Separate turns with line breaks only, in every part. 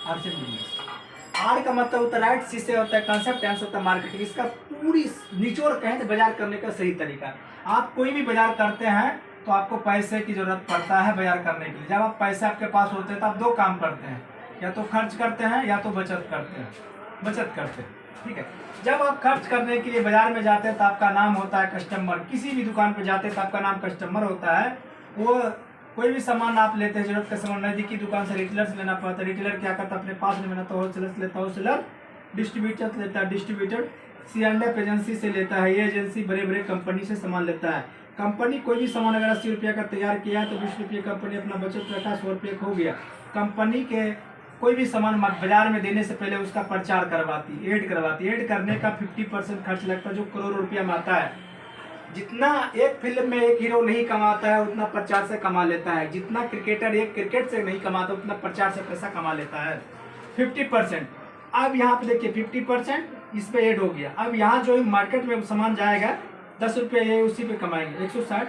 RCM business. Are का मतलब होता है राइट, सी से होता है कंसेप्ट, एम से होता है मार्केटिंग। इसका पूरी निचोड़ कहें तो बाजार करने का सही तरीका। आप कोई भी बाजार करते हैं तो आपको पैसे की जरूरत पड़ता है बाजार करने के लिए। जब आप पैसे आपके पास होते हैं तो आप दो काम करते हैं, या तो खर्च करते हैं या तो बचत करते हैं। ठीक है। जब आप खर्च करने के लिए बाजार में जाते हैं तो आपका नाम होता है कस्टमर। किसी भी दुकान पर जाते हैं तो आपका नाम कस्टमर होता है। वो कोई भी सामान आप लेते हैं, जरूरत का सामान नजदीकी दुकान से रिटेलर से लेना पड़ता है। रिटेलर क्या करता है, अपने पास नहीं बनाता, होलसेलर से लेता है, होलसेलर डिस्ट्रीब्यूटर से लेता है, डिस्ट्रीब्यूटर C&F एजेंसी से लेता है। ये एजेंसी बड़े बड़े कंपनी से सामान लेता है। कंपनी कोई भी सामान अगर 80 रुपये का तैयार किया है तो 20 रुपये कंपनी अपना बचत रखा, 100 रुपये हो गया। कंपनी के कोई भी सामान बाजार में देने से पहले उसका प्रचार करवाती, ऐड करवाती। ऐड करने का 50% खर्च लगता है, जो करोड़ रुपया में आता है। जितना एक फिल्म में एक हीरो नहीं कमाता है उतना प्रचार से कमा लेता है। जितना क्रिकेटर एक क्रिकेट से नहीं कमाता उतना प्रचार से पैसा कमा लेता है। 50%। अब यहाँ पे देखिए 50% इस पे ऐड हो गया। अब यहाँ जो मार्केट में सामान जाएगा 10 रुपये, ये उसी पे कमाएंगे। 160,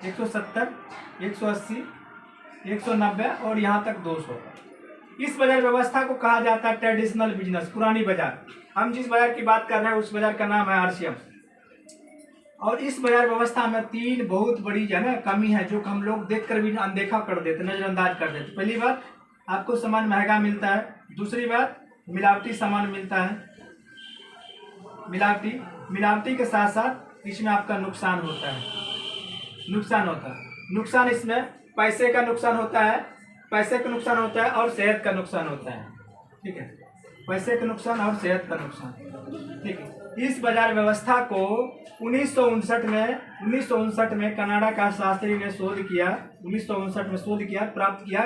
170, 180, 190 और यहाँ तक 200। इस बाजार व्यवस्था को कहा जाता है ट्रेडिशनल बिजनेस, पुरानी बाजार। हम जिस बाजार की बात कर रहे हैं उस बाजार का नाम है आरसीएम। और इस बाजार व्यवस्था में 3 बहुत बड़ी जो है ना कमी है, जो हम लोग देखकर भी अनदेखा कर देते, नजरअंदाज कर देते। पहली बात, आपको सामान महंगा मिलता है। दूसरी बात, मिलावटी सामान मिलता है। मिलावटी के साथ साथ इसमें आपका नुकसान होता है। नुकसान इसमें पैसे का नुकसान होता है, और सेहत का नुकसान होता है। ठीक है, पैसे का नुकसान और सेहत का नुकसान। ठीक है। इस बाजार व्यवस्था को 1959 में कनाडा का शास्त्री ने शोध किया। 1959 में शोध किया, प्राप्त किया।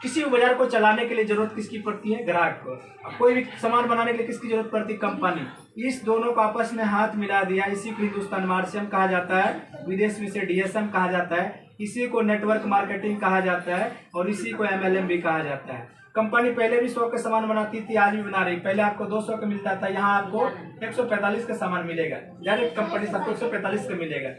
किसी भी बाजार को चलाने के लिए जरूरत किसकी पड़ती है, ग्राहक को। कोई भी सामान बनाने के लिए किसकी जरूरत पड़ती है, कंपनी। इस दोनों को आपस में हाथ मिला दिया। इसी को हिंदुस्तान में आरसीएम कहा जाता है, विदेश में से डीएसएम कहा जाता है। इसी को नेटवर्क मार्केटिंग कहा जाता है और इसी को MLM भी कहा जाता है। कंपनी पहले भी 100 का सामान बनाती थी, आज भी बना रही। पहले आपको 200 का मिलता था, यहाँ आपको 145 का सामान मिलेगा। डायरेक्ट कंपनी से आपको 145 का मिलेगा।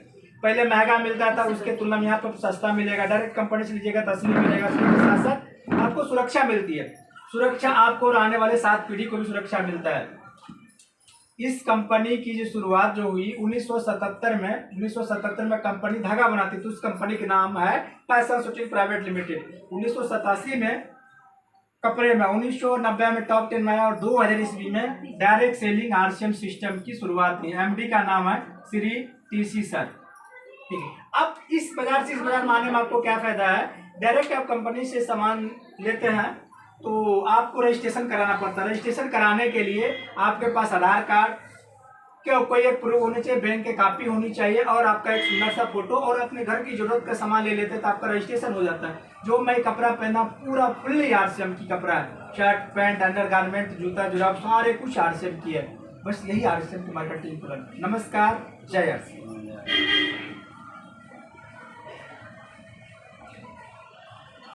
पहले महंगा मिलता था, उसके तुलना में यहाँ पर सस्ता मिलेगा। डायरेक्ट कंपनी से लीजिएगा तो 80 मिलेगा। उसके साथ साथ आपको सुरक्षा मिलती है। सुरक्षा आपको और आने वाले 7 पीढ़ी को भी सुरक्षा मिलता है। इस कंपनी की जो शुरुआत जो हुई 1977 में कंपनी धागा बनाती थी। उस कंपनी का नाम है फैशन शूटिंग प्राइवेट लिमिटेड। 1987 में कपड़े में, 1990 में टॉप 10 में आया और 2000 ईस्वी में डायरेक्ट सेलिंग आरसीएम सिस्टम की शुरुआत हुई। MD का नाम है श्री TC सर। ठीक है। अब इस बाजार से इस बाजार में आने में आपको क्या फायदा है, डायरेक्ट आप कंपनी से सामान लेते हैं तो आपको रजिस्ट्रेशन कराना पड़ता है। रजिस्ट्रेशन कराने के लिए आपके पास आधार कार्ड क्या कोई एक प्रूफ होनी चाहिए, बैंक की कॉपी होनी चाहिए और आपका एक सुंदर सा फोटो, और अपने घर की जरूरत का सामान ले लेते तो आपका रजिस्ट्रेशन हो जाता है। जो मैं कपड़ा पहना पूरा फुल्ली आरसीएम की कपड़ा है। शर्ट, पैंट, अंडरगारमेंट, जूता, जुराब सारे कुछ आरसीएम की है। बस यही आरसीएम की मार्केटिंग प्लान। नमस्कार, जय आरसीएम।